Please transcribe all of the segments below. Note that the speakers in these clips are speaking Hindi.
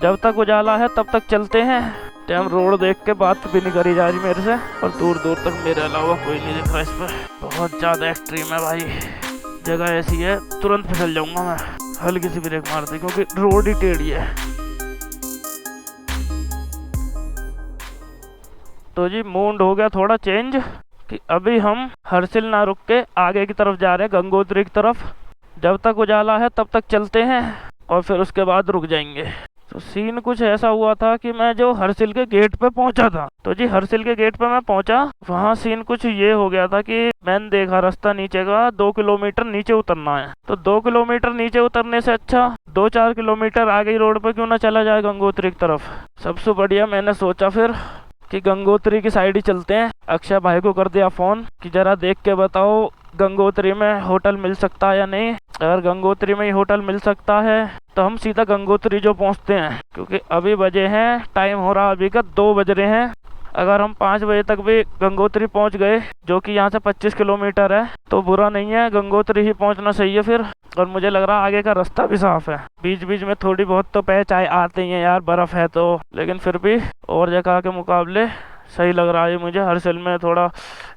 जब तक उजाला है तब तक चलते हैं। टाइम रोड देख के बात भी नहीं करी जा रही मेरे से, और दूर दूर तक मेरे अलावा कोई नहीं दिख रहा इस पर। बहुत ज़्यादा एक्सट्रीम है भाई, जगह ऐसी है तुरंत फिसल जाऊंगा मैं हल्की सी ब्रेक मार दी, क्योंकि रोड ही टेढ़ी है। तो जी मूड हो गया थोड़ा चेंज कि अभी हम हर्सिल ना रुक के आगे की तरफ जा रहे हैं, गंगोत्री की तरफ। जब तक उजाला है तब तक चलते हैं और फिर उसके बाद रुक जाएंगे। तो सीन कुछ ऐसा हुआ था कि मैं जो हर्सिल के गेट पे पहुंचा था, तो जी हर्सिल के गेट पे मैं पहुंचा, वहाँ सीन कुछ ये हो गया था कि मैंने देखा रास्ता नीचे का 2 किलोमीटर नीचे उतरना है। तो 2 किलोमीटर नीचे उतरने से अच्छा 2-4 किलोमीटर आगे रोड पे क्यों ना चला जाए गंगोत्री की तरफ। सबसे बढ़िया मैंने सोचा फिर कि गंगोत्री की साइड ही चलते हैं। अक्षय भाई को कर दिया फ़ोन कि ज़रा देख के बताओ गंगोत्री में होटल मिल सकता है या नहीं। अगर गंगोत्री में ही होटल मिल सकता है तो हम सीधा गंगोत्री जो पहुंचते हैं, क्योंकि अभी बजे हैं, टाइम हो रहा अभी का 2 बज रहे हैं। अगर हम 5 बजे तक भी गंगोत्री पहुंच गए, जो कि यहाँ से 25 किलोमीटर है, तो बुरा नहीं है, गंगोत्री ही पहुंचना सही है फिर। और मुझे लग रहा आगे का रास्ता भी साफ है। बीच बीच में थोड़ी बहुत तो पहचान आते ही हैं यार, बर्फ़ है तो, लेकिन फिर भी और जगह के मुकाबले सही लग रहा है मुझे। हर्सिल में थोड़ा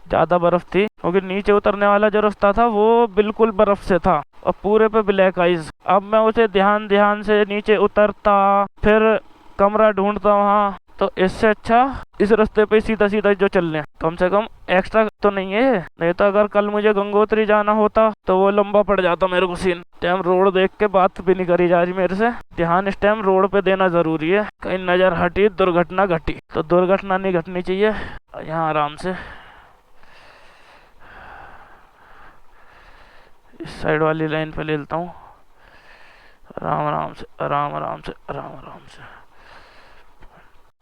ज़्यादा बर्फ़ थी, क्योंकि नीचे उतरने वाला जो रास्ता था वो बिल्कुल बर्फ़ से था और पूरे पे ब्लैक आइज। अब मैं उसे ध्यान से नीचे उतरता, फिर कमरा ढूंढता वहाँ, तो इससे अच्छा इस रास्ते पे सीधा सीधा जो चल रहे हैं, कम से कम एक्स्ट्रा तो नहीं है। नहीं तो अगर कल मुझे गंगोत्री जाना होता तो वो लंबा पड़ जाता मेरे को सीन। टाइम रोड देख के बात भी नहीं करी जा रही मेरे से, ध्यान इस टाइम रोड पे देना जरूरी है। कहीं नजर हटी दुर्घटना घटी, तो दुर्घटना नहीं घटनी चाहिए। यहाँ आराम से इस साइड वाली लाइन पे ले लेता हूँ, आराम आराम से आराम आराम से आराम आराम से।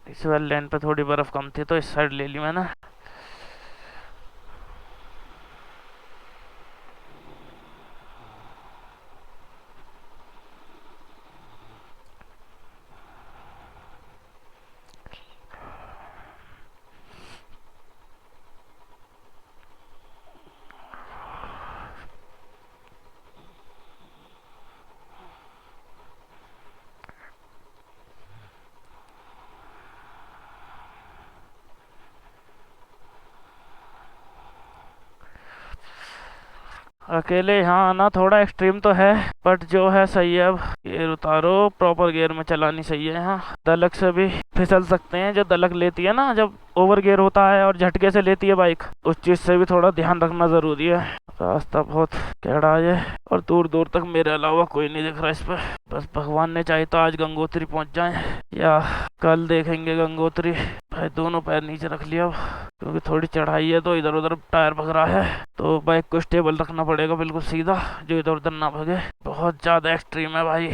इस वाली लाइन पे थोड़ी बर्फ कम थी तो इस साइड ले ली मैंने। अकेले यहाँ आना थोड़ा एक्सट्रीम तो है, बट जो है सही है। अब गियर उतारो, प्रॉपर गियर में चलानी सही है। यहाँ दलक से भी फिसल सकते हैं, जो दलक लेती है ना जब ओवर गियर होता है और झटके से लेती है बाइक, उस चीज़ से भी थोड़ा ध्यान रखना ज़रूरी है। रास्ता बहुत टेढ़ा है और दूर दूर तक मेरे अलावा कोई नहीं दिख रहा इस पर। बस भगवान ने चाहे तो आज गंगोत्री पहुँच जाए या कल देखेंगे गंगोत्री। भाई दोनों पैर नीचे रख लिया अब, क्योंकि थोड़ी चढ़ाई है तो इधर उधर टायर भग रहा है, तो बाइक को स्टेबल रखना पड़ेगा बिल्कुल सीधा, जो इधर उधर ना भगे। बहुत ज़्यादा एक्सट्रीम है भाई।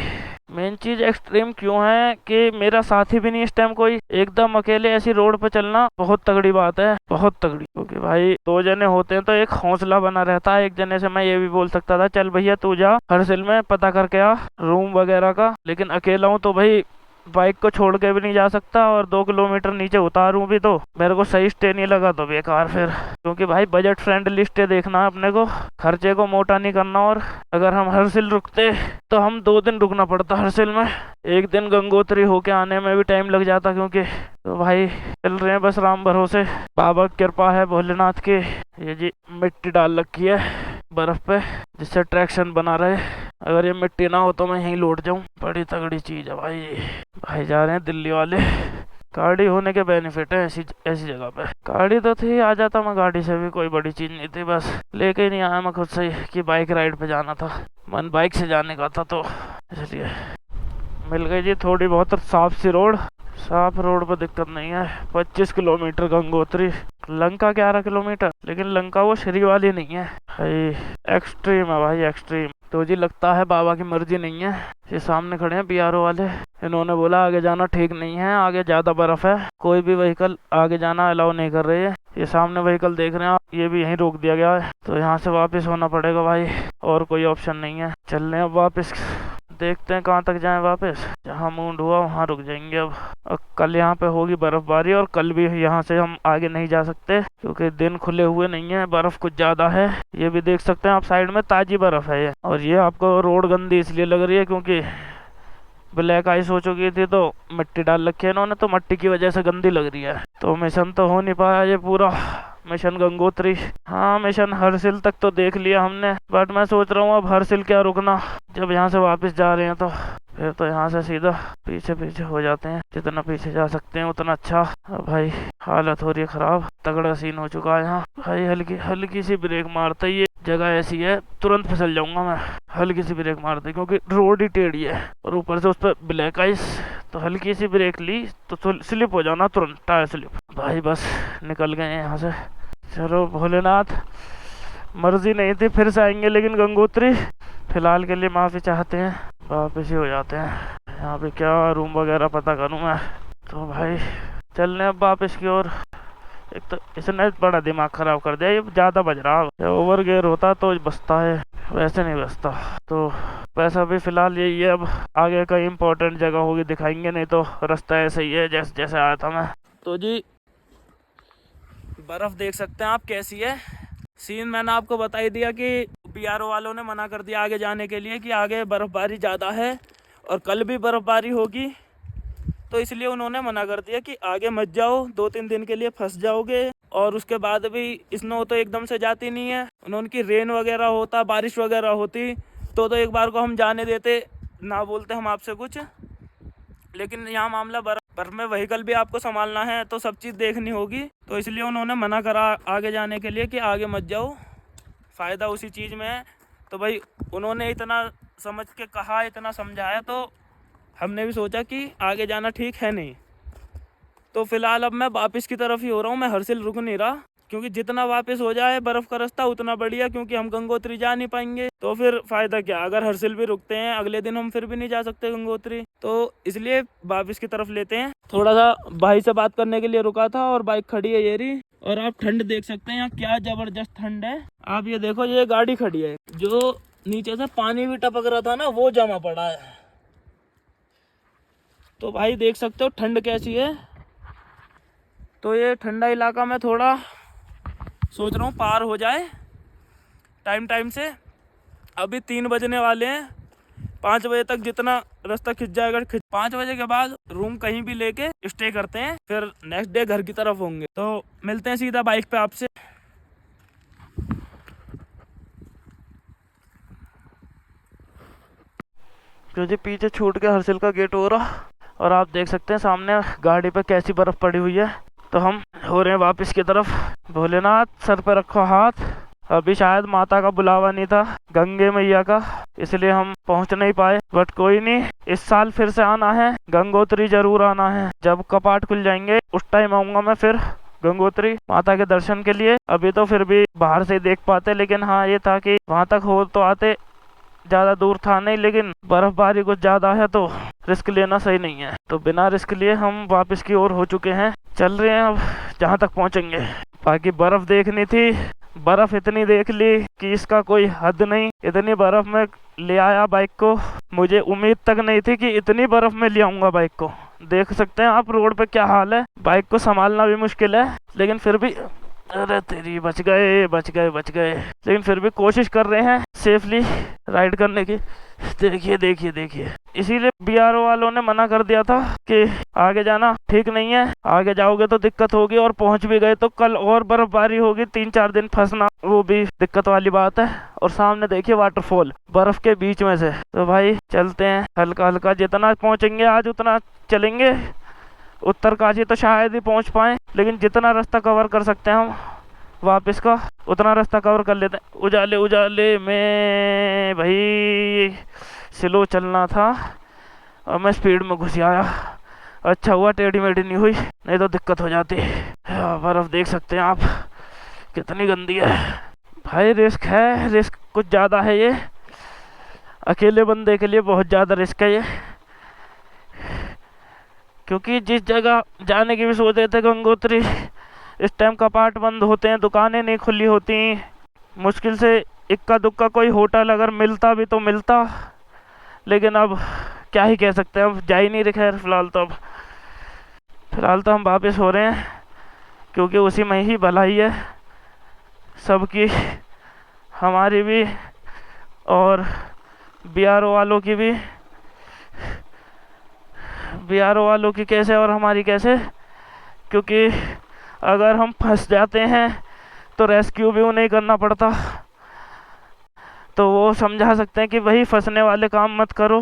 मेन चीज़ एक्सट्रीम क्यों है कि मेरा साथी भी नहीं इस टाइम कोई, एकदम अकेले ऐसी रोड पर चलना बहुत तगड़ी बात है, बहुत तगड़ी। क्योंकि भाई 2 जने होते हैं तो एक हौसला बना रहता है। एक जने से मैं ये भी बोल सकता था चल भैया तू जा हर्सिल में पता करके आ रूम वगैरह का, लेकिन अकेला हूँ तो भाई बाइक को छोड़ के भी नहीं जा सकता, और 2 किलोमीटर नीचे उतारूं भी तो मेरे को सही स्टे नहीं लगा तो बेकार फिर। क्योंकि भाई बजट फ्रेंडली स्टे देखना है अपने को, खर्चे को मोटा नहीं करना। और अगर हम हर्सिल रुकते तो हम 2 दिन रुकना पड़ता हर्सिल में, 1 दिन गंगोत्री होके आने में भी टाइम लग जाता। क्योंकि तो भाई चल रहे हैं बस राम भरोसे, बाबा की कृपा है भोलेनाथ की। ये जी मिट्टी डाल रखी है बर्फ पे जिससे ट्रैक्शन बना रहे। अगर ये मिट्टी ना हो तो मैं यहीं लौट जाऊं। बड़ी तगड़ी चीज़ है भाई। भाई जा रहे हैं दिल्ली वाले। गाड़ी होने के बेनिफिट है ऐसी जगह पे। गाड़ी तो थी, आ जाता मैं गाड़ी से भी, कोई बड़ी चीज़ नहीं थी, बस लेके ही नहीं आया मैं खुद से ही कि बाइक राइड पे जाना था, मन बाइक से जाने का था, तो इसलिए मिल गई जी थोड़ी बहुत साफ सी रोड। साफ रोड पर दिक्कत नहीं है। 25 किलोमीटर गंगोत्री, लंका 11 किलोमीटर, लेकिन लंका वो श्री वाली नहीं है भाई। एक्सट्रीम है भाई एक्सट्रीम। तो जी लगता है बाबा की मर्जी नहीं है। ये सामने खड़े हैं बीआरओ वाले, इन्होंने बोला आगे जाना ठीक नहीं है, आगे ज़्यादा बर्फ़ है, कोई भी व्हीकल आगे जाना अलाउ नहीं कर रही है। ये सामने व्हीकल देख रहे हैं आप, ये भी यहीं रोक दिया गया है, तो यहाँ से वापस होना पड़ेगा भाई, और कोई ऑप्शन नहीं है। चल रहे हैं अब वापस, देखते हैं कहाँ तक जाएं वापस। जहाँ मूड हुआ वहाँ रुक जाएंगे अब कल यहाँ पे होगी बर्फबारी, और कल भी यहाँ से हम आगे नहीं जा सकते क्योंकि दिन खुले हुए नहीं है, बर्फ कुछ ज़्यादा है। ये भी देख सकते हैं आप साइड में ताज़ी बर्फ है ये। और ये आपको रोड गंदी इसलिए लग रही है क्योंकि ब्लैक आइस हो चुकी थी तो मिट्टी डाल रखी है इन्होंने, तो मिट्टी की वजह से गंदी लग रही है। तो मिशन तो हो नहीं पाया ये पूरा, मिशन गंगोत्री। हाँ मिशन हरसिल तक तो देख लिया हमने, बट मैं सोच रहा हूँ अब हरसिल क्या रुकना, जब यहाँ से वापस जा रहे हैं तो फिर तो यहाँ से सीधा पीछे पीछे हो जाते हैं, जितना पीछे जा सकते हैं उतना अच्छा। अब भाई हालत हो रही है खराब, तगड़ा सीन हो चुका है यहाँ भाई। हल्की हल्की सी ब्रेक मारते ही, ये जगह ऐसी है तुरंत फिसल जाऊंगा मैं, हल्की सी ब्रेक मारते क्योंकि रोड ही टेढ़ी है और ऊपर से उस पर ब्लैक आइस, तो हल्की सी ब्रेक ली तो स्लिप हो जाना तुरंत, टायर स्लिप। भाई बस निकल गए यहाँ से। चलो भोलेनाथ, मर्जी नहीं थी फिर से आएंगे, लेकिन गंगोत्री फिलहाल के लिए माफ़ी चाहते हैं, वापस ही हो जाते हैं। यहाँ पे क्या रूम वगैरह पता करूँ मैं। तो भाई चलने अब वापस की ओर। एक तो इसने बड़ा दिमाग ख़राब कर दिया, ये ज़्यादा बज रहा है, ओवर गियर होता तो बचता है, वैसे नहीं बचता। तो पैसा भी फ़िलहाल यही है, अब आगे कई इम्पोर्टेंट जगह होगी दिखाएंगे, नहीं तो रास्ता ऐसे ही है जैसे जैसे आया था मैं। तो जी बर्फ़ देख सकते हैं आप कैसी है। सीन मैंने आपको बता ही दिया कि PRO वालों ने मना कर दिया आगे जाने के लिए कि आगे बर्फ़बारी ज़्यादा है और कल भी बर्फ़बारी होगी, तो इसलिए उन्होंने मना कर दिया कि आगे मत जाओ, 2-3 दिन के लिए फंस जाओगे। और उसके बाद भी स्नो तो एकदम से जाती नहीं है, उनकी रेन वगैरह होता, बारिश वगैरह होती तो एक बार को हम जाने देते, ना बोलते हम आपसे कुछ। लेकिन यहाँ मामला बर्फ़ में व्हीकल भी आपको संभालना है तो सब चीज़ देखनी होगी, तो इसलिए उन्होंने मना करा आगे जाने के लिए कि आगे मत जाओ, फ़ायदा उसी चीज़ में है। तो भाई उन्होंने इतना समझ के कहा, इतना समझाया, तो हमने भी सोचा कि आगे जाना ठीक है नहीं। तो फ़िलहाल अब मैं वापस की तरफ ही हो रहा हूँ, मैं हरसिल रुक नहीं रहा, क्योंकि जितना वापस हो जाए बर्फ़ का रास्ता उतना बढ़िया, क्योंकि हम गंगोत्री जा नहीं पाएंगे तो फिर फ़ायदा क्या, अगर हरसिल भी रुकते हैं अगले दिन हम फिर भी नहीं जा सकते गंगोत्री, तो इसलिए वापस की तरफ लेते हैं। थोड़ा सा भाई से बात करने के लिए रुका था और बाइक खड़ी है ये रही, और आप ठंड देख सकते हैं यहाँ क्या ज़बरदस्त ठंड है। आप ये देखो, ये गाड़ी खड़ी है, जो नीचे से पानी भी टपक रहा था ना वो जमा पड़ा है, तो भाई देख सकते हो ठंड कैसी है। तो ये ठंडा इलाका मैं थोड़ा सोच रहा हूँ पार हो जाए टाइम से। अभी 3 बजने वाले हैं, 5 बजे तक जितना रास्ता खिंच जाएगा 5 बजे के बाद रूम कहीं भी लेके स्टे करते हैं, फिर नेक्स्ट डे घर की तरफ होंगे। तो मिलते हैं सीधा बाइक पे आपसे। क्योंकि पीछे छूट के हरसिल का गेट हो रहा, और आप देख सकते हैं सामने गाड़ी पे कैसी बर्फ़ पड़ी हुई है। तो हम हो रहे हैं वापस की तरफ। भोलेनाथ सर पे रखो हाथ, अभी शायद माता का बुलावा नहीं था, गंगे मैया का, इसलिए हम पहुंच नहीं पाए, बट कोई नहीं, इस साल फिर से आना है, गंगोत्री जरूर आना है। जब कपाट खुल जाएंगे उस टाइम आऊँगा मैं फिर गंगोत्री माता के दर्शन के लिए। अभी तो फिर भी बाहर से देख पाते, लेकिन हाँ ये था कि वहाँ तक हो तो आते, ज़्यादा दूर था नहीं, लेकिन बर्फ़बारी कुछ ज़्यादा है तो रिस्क लेना सही नहीं है। तो बिना रिस्क लिए हम वापस की ओर हो चुके हैं, चल रहे हैं अब जहाँ तक पहुँचेंगे। बाकी बर्फ़ देखनी थी, बर्फ़ इतनी देख ली कि इसका कोई हद नहीं, इतनी बर्फ़ में ले आया बाइक को, मुझे उम्मीद तक नहीं थी कि इतनी बर्फ़ में ले आऊँगा बाइक को। देख सकते हैं आप रोड पे क्या हाल है, बाइक को संभालना भी मुश्किल है, लेकिन फिर भी अरे तेरी बच गए, लेकिन फिर भी कोशिश कर रहे हैं सेफली राइड करने की। देखिए इसीलिए BRO वालों ने मना कर दिया था कि आगे जाना ठीक नहीं है, आगे जाओगे तो दिक्कत होगी, और पहुंच भी गए तो कल और बर्फ़बारी होगी, 3-4 दिन फंसना वो भी दिक्कत वाली बात है। और सामने देखिए वाटरफॉल बर्फ़ के बीच में से। तो भाई चलते हैं हल्का हल्का, जितना पहुँचेंगे आज उतना चलेंगे। उत्तरकाशी तो शायद ही पहुंच पाएँ, लेकिन जितना रास्ता कवर कर सकते हैं हम वापस का उतना रास्ता कवर कर लेते हैं। उजाले में भाई स्लो चलना था और मैं स्पीड में घुस आया, अच्छा हुआ टेढ़ी मेढ़ी नहीं हुई, नहीं तो दिक्कत हो जाती। बर्फ़ देख सकते हैं आप कितनी गंदी है भाई। रिस्क है, रिस्क कुछ ज़्यादा है, ये अकेले बंदे के लिए बहुत ज़्यादा रिस्क है ये, क्योंकि जिस जगह जाने की भी सोच रहे थे गंगोत्री, इस टाइम कपाट बंद होते हैं, दुकानें नहीं खुली होती, मुश्किल से इक्का दुक्का कोई होटल अगर मिलता भी तो मिलता, लेकिन अब क्या ही कह सकते हैं, अब जा ही नहीं रहे। खैर फिलहाल तो हम वापस हो रहे हैं, क्योंकि उसी में ही भलाई है सबकी, हमारी भी और BRO वालों की भी। बीआरओ वालों की कैसे और हमारी कैसे, क्योंकि अगर हम फंस जाते हैं तो रेस्क्यू भी उन्हें करना पड़ता। तो वो समझा सकते हैं कि भाई फंसने वाले काम मत करो,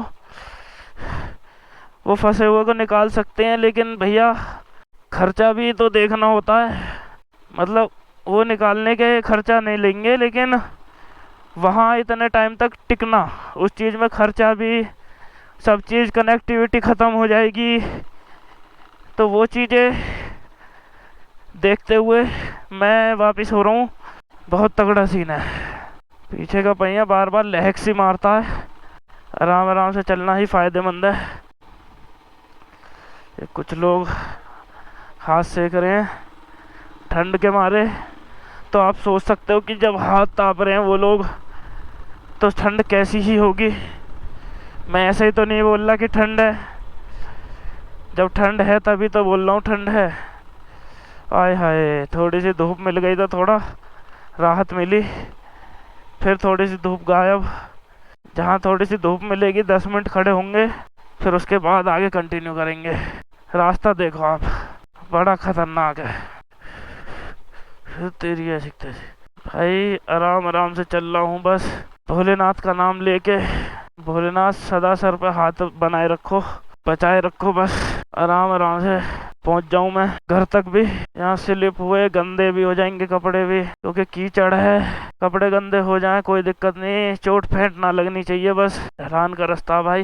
वो फंसे हुए को निकाल सकते हैं, लेकिन भैया खर्चा भी तो देखना होता है। मतलब वो निकालने के खर्चा नहीं लेंगे, लेकिन वहाँ इतने टाइम तक टिकना, उस चीज़ में खर्चा भी, सब चीज़, कनेक्टिविटी ख़त्म हो जाएगी। तो वो चीज़ें देखते हुए मैं वापस हो रहा हूँ। बहुत तगड़ा सीन है। पीछे का पहिया बार बार लहक सी मारता है। आराम आराम से चलना ही फ़ायदेमंद है। ये कुछ लोग हाथ सेक रहे हैं ठंड के मारे। तो आप सोच सकते हो कि जब हाथ ताप रहे हैं वो लोग, तो ठंड कैसी ही होगी। मैं ऐसे ही तो नहीं बोल रहा कि ठंड है, जब ठंड है तभी तो बोल रहा हूँ ठंड है। आय हाय, थोड़ी सी धूप मिल गई तो थोड़ा राहत मिली, फिर थोड़ी सी धूप गायब। जहाँ थोड़ी सी धूप मिलेगी 10 मिनट खड़े होंगे, फिर उसके बाद आगे कंटिन्यू करेंगे। रास्ता देखो आप, बड़ा खतरनाक है। तेरी ऐसी भाई आराम आराम से चल रहा हूँ बस, भोलेनाथ का नाम लेके। भोलेनाथ सदा सर पे हाथ बनाए रखो, बचाए रखो, बस आराम आराम से पहुँच जाऊँ मैं घर तक भी। यहाँ स्लिप हुए गंदे भी हो जाएंगे कपड़े भी, क्योंकि कीचड़ है। कपड़े गंदे हो जाएं कोई दिक्कत नहीं, चोट फेंट ना लगनी चाहिए, बस ढलान का रास्ता भाई।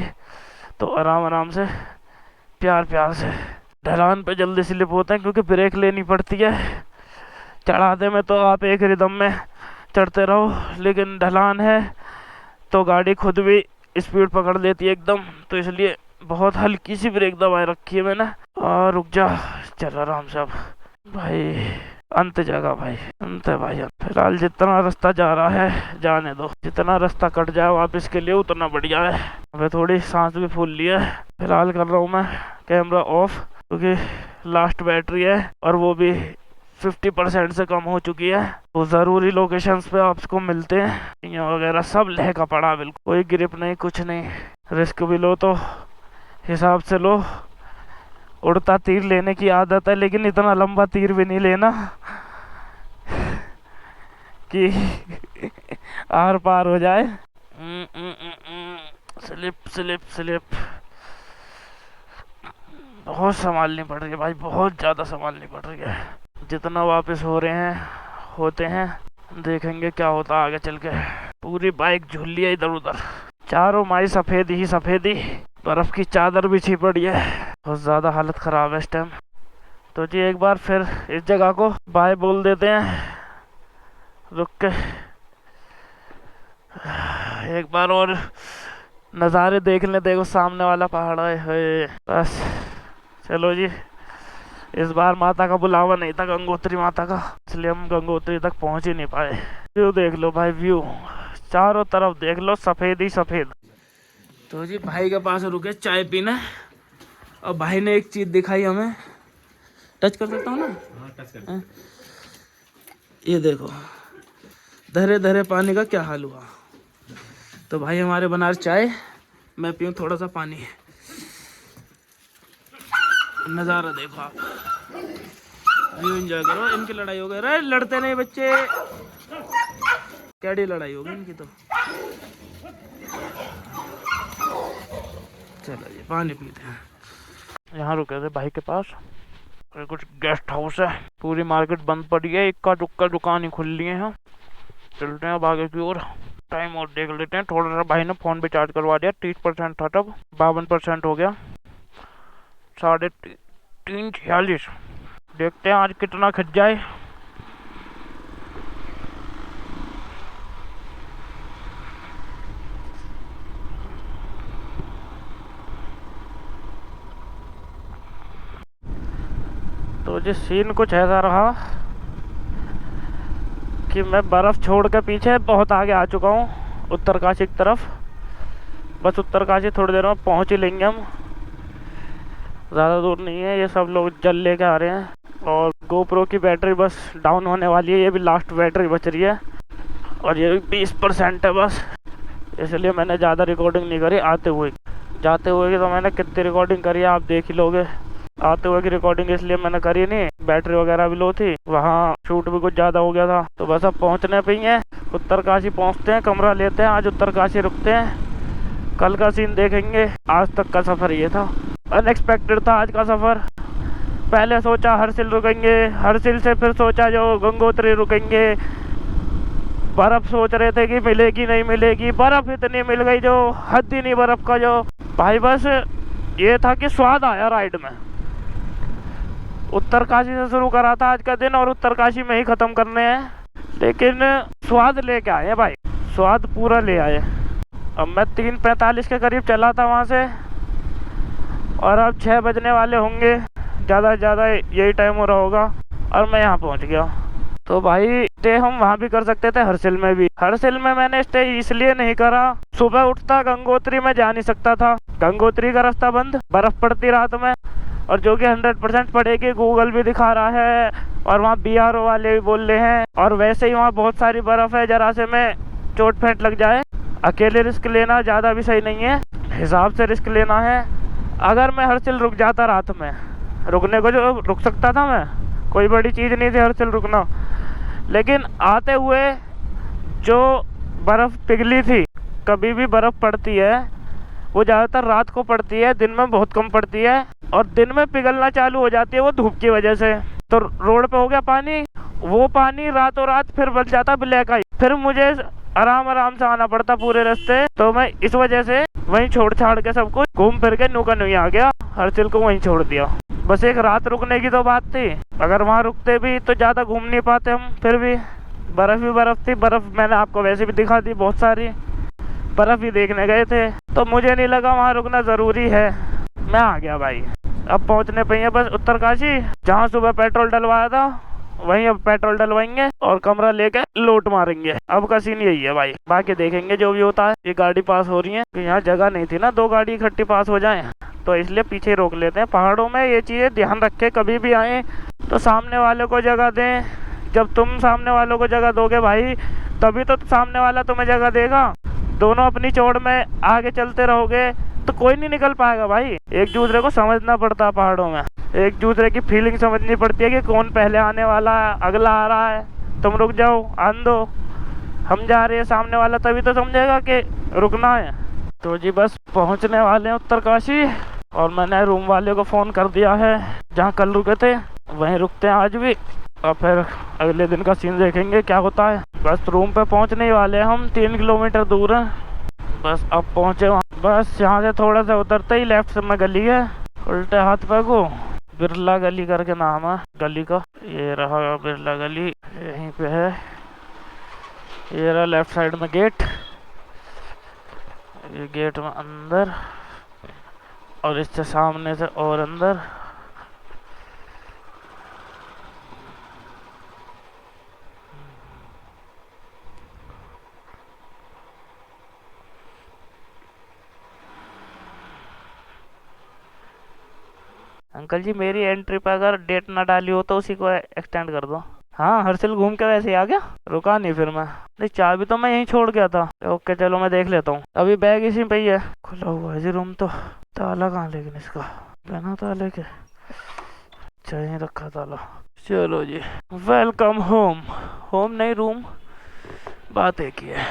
तो आराम आराम से, प्यार प्यार से। ढलान पे जल्दी स्लिप होते हैं क्योंकि ब्रेक लेनी पड़ती है। चढ़ाते में तो आप एक रिदम में चढ़ते रहो, लेकिन ढलान है तो गाड़ी खुद भी स्पीड पकड़ लेती है एकदम। तो इसलिए बहुत हल्की सी ब्रेक दबाए रखी है मैंने। और रुक जा, चल आराम से। अब भाई अंत जगह भाई, अंत है भाई। फिलहाल जितना रास्ता जा रहा है जाने दो, जितना रास्ता कट जाए वापस के लिए उतना बढ़िया है। अभी थोड़ी सांस भी फूल ली है। फिलहाल कर रहा हूँ मैं कैमरा ऑफ, क्योंकि लास्ट बैटरी है और वो भी 50% से कम हो चुकी है। तो ज़रूरी लोकेशंस पे आपको मिलते हैं यहाँ वगैरह सब लहका पड़ा, बिल्कुल कोई ग्रिप नहीं, कुछ नहीं। रिस्क भी लो तो हिसाब से लो। उड़ता तीर लेने की आदत है, लेकिन इतना लंबा तीर भी नहीं लेना कि आर पार हो जाए। स्लिप स्लिप स्लिप, बहुत संभालनी पड़ रही है भाई, बहुत ज़्यादा संभालनी पड़ रही है। जितना वापस हो रहे हैं होते हैं, देखेंगे क्या होता आगे चल के। पूरी बाइक झूल लिया इधर उधर, चारों माई सफ़ेद ही सफ़ेदी, बर्फ़ की चादर बिछी पड़ी है। बहुत ज़्यादा हालत ख़राब है इस टाइम। तो जी एक बार फिर इस जगह को बाय बोल देते हैं, रुक के एक बार और नज़ारे देख लें। देखो सामने वाला पहाड़ है। बस चलो जी, इस बार माता का बुलावा नहीं था, गंगोत्री माता का, इसलिए हम गंगोत्री तक पहुंच ही नहीं पाए। व्यू देख लो भाई, व्यू चारों तरफ देख लो, सफ़ेद ही सफ़ेद। तो जी भाई के पास रुके चाय पीना, और भाई ने एक चीज़ दिखाई हमें। टच कर सकता हूँ ना? हाँ, टच कर। ये देखो धरे धरे पानी का क्या हाल हुआ। तो भाई हमारे बना रहे चाय, मैं पीऊँ थोड़ा सा पानी। नज़ारा देखो आप, व्यू एंजॉय करो। इनकी लड़ाई हो गई, अरे लड़ते नहीं बच्चे, कैडी लड़ाई होगी इनकी। तो चलो ये पानी पीते हैं। यहाँ रुके थे भाई के पास, कुछ गेस्ट हाउस है। पूरी मार्केट बंद पड़ी है, इक्का दुक्का दुकान ही खुल लिए हैं। चलते हैं अब आगे की ओर, टाइम और देख लेते हैं। थोड़ा सा भाई ने फ़ोन पे चार्ज करवा दिया, 30% था तब, 52% हो गया, 3:46। देखते हैं आज कितना खिंच जाए। तो जी सीन कुछ ऐसा रहा कि मैं बर्फ़ छोड़ के पीछे बहुत आगे आ चुका हूँ, उत्तरकाशी की तरफ। बस उत्तरकाशी थोड़ी देर में पहुँच ही लेंगे हम, ज़्यादा दूर नहीं है। ये सब लोग जल लेके आ रहे हैं, और गोप्रो की बैटरी बस डाउन होने वाली है। ये भी लास्ट बैटरी बच रही है, और ये 20% है बस, इसलिए मैंने ज़्यादा रिकॉर्डिंग नहीं करी आते हुए। जाते हुए की तो मैंने कितनी रिकॉर्डिंग करी है आप देख ही लोगे। आते हुए की रिकॉर्डिंग इसलिए मैंने करी नहीं, बैटरी वगैरह भी लो थी, वहाँ शूट भी कुछ ज़्यादा हो गया था। तो बस अब पहुँचने पे ही है, उत्तरकाशी पहुँचते हैं, कमरा लेते हैं, आज उत्तरकाशी रुकते हैं, कल का सीन देखेंगे। आज तक का सफ़र ये था, अनएक्सपेक्टेड था आज का सफ़र। पहले सोचा हर्सिल रुकेंगे, हर्सिल से फिर सोचा जो गंगोत्री रुकेंगे, बर्फ़ सोच रहे थे कि मिलेगी नहीं मिलेगी, बर्फ़ इतनी मिल गई जो हद ही नहीं बर्फ़ का। जो भाई बस ये था कि स्वाद आया राइड में। उत्तरकाशी से शुरू करा था आज का दिन और उत्तरकाशी में ही ख़त्म करने हैं, लेकिन स्वाद लेके आए हैं भाई, स्वाद पूरा ले आए। अब मैं 3:45 के करीब चला था वहाँ से और अब 6 बजने वाले होंगे, ज़्यादा से ज़्यादा यही टाइम हो रहा होगा और मैं यहाँ पहुँच गया। तो भाई स्टे हम वहाँ भी कर सकते थे, हर्सिल में भी। हर्सिल में मैंने स्टे इसलिए नहीं करा, सुबह उठता गंगोत्री में जा नहीं सकता था, गंगोत्री का रास्ता बंद, बर्फ़ पड़ती रात में, और जो कि 100% पड़ेगी, गूगल भी दिखा रहा है और वहाँ BRO वाले भी बोल रहे हैं। और वैसे ही वहाँ बहुत सारी बर्फ़ है, जरा से में चोट फेंट लग जाए। अकेले रिस्क लेना ज़्यादा भी सही नहीं है, हिसाब से रिस्क लेना है। अगर मैं हर्सिल रुक जाता रात में, रुकने को जो रुक सकता था मैं, कोई बड़ी चीज़ नहीं थी हर्सिल रुकना, लेकिन आते हुए जो बर्फ़ पिघली थी, कभी भी बर्फ़ पड़ती है वो ज़्यादातर रात को पड़ती है, दिन में बहुत कम पड़ती है, और दिन में पिघलना चालू हो जाती है वो धूप की वजह से। तो रोड पे हो गया पानी, वो पानी रातों रात फिर बन जाता ब्लैक आई, फिर मुझे आराम से आना पड़ता पूरे रास्ते। तो मैं इस वजह से वहीं छोड़ छाड़ के सब कुछ घूम फिर के नूका नुई आ गया, हर्सिल को वहीं छोड़ दिया। बस एक रात रुकने की तो बात थी, अगर वहाँ रुकते भी तो ज़्यादा घूम नहीं पाते हम। फिर भी बर्फ़ ही बर्फ़ थी, बर्फ़ मैंने आपको वैसे भी दिखा दी, बहुत सारी बर्फ़ ही देखने गए थे, तो मुझे नहीं लगा वहाँ रुकना ज़रूरी है। मैं आ गया भाई। अब पहुँचने पे ही है बस उत्तरकाशी, जहाँ सुबह पेट्रोल डलवाया था वहीं अब पेट्रोल डलवाएंगे और कमरा लेके लोट मारेंगे। अब का सीन यही है भाई, बाकी देखेंगे जो भी होता है। ये गाड़ी पास हो रही है, यहाँ जगह नहीं थी ना 2 गाड़ी इकट्ठी पास हो जाए, तो इसलिए पीछे रोक लेते हैं। पहाड़ों में ये चीज़ें ध्यान रखें, कभी भी आए तो सामने वाले को जगह दें। जब तुम सामने वालों को जगह दोगे भाई, तभी तो सामने वाला तुम्हें जगह देगा। दोनों अपनी चौड़ में आगे चलते रहोगे तो कोई नहीं निकल पाएगा भाई। एक दूसरे को समझना पड़ता है पहाड़ों में, एक दूसरे की फीलिंग समझनी पड़ती है कि कौन पहले आने वाला है, अगला आ रहा है, तुम रुक जाओ, आन दो, हम जा रहे हैं, सामने वाला तभी तो समझेगा कि रुकना है। तो जी बस पहुंचने वाले हैं उत्तरकाशी, और मैंने रूम वाले को फ़ोन कर दिया है, जहां कल रुके थे वहीं रुकते हैं आज भी, और फिर अगले दिन का सीन देखेंगे क्या होता है। बस रूम पे पहुंचने ही वाले हैं हम, 3 किलोमीटर दूर है, बस अब पहुंचे वहाँ। बस यहाँ से थोड़ा सा उतरते ही लेफ्ट में गली है, उल्टे हाथ पे को बिरला गली करके नाम है गली का, ये रहा बिरला गली, यहीं पे है। ये रहा लेफ्ट साइड में गेट, ये गेट में अंदर, और इससे सामने से और अंदर। अंकल जी मेरी एंट्री पर अगर डेट ना डाली हो तो उसी को एक्सटेंड कर दो। हाँ हर्सिल घूम के वैसे ही आ गया, रुका नहीं फिर मैं, नहीं चाबी तो मैं यहीं छोड़ गया था। ओके चलो मैं देख लेता हूँ, अभी बैग इसी पे ही है। खुला हुआ है जी रूम, तो ताला कहाँ लेकिन इसका, बिना ताले के, अच्छा यहीं रखा ताला। चलो जी वेलकम होम, होम नहीं रूम, बात एक ही है।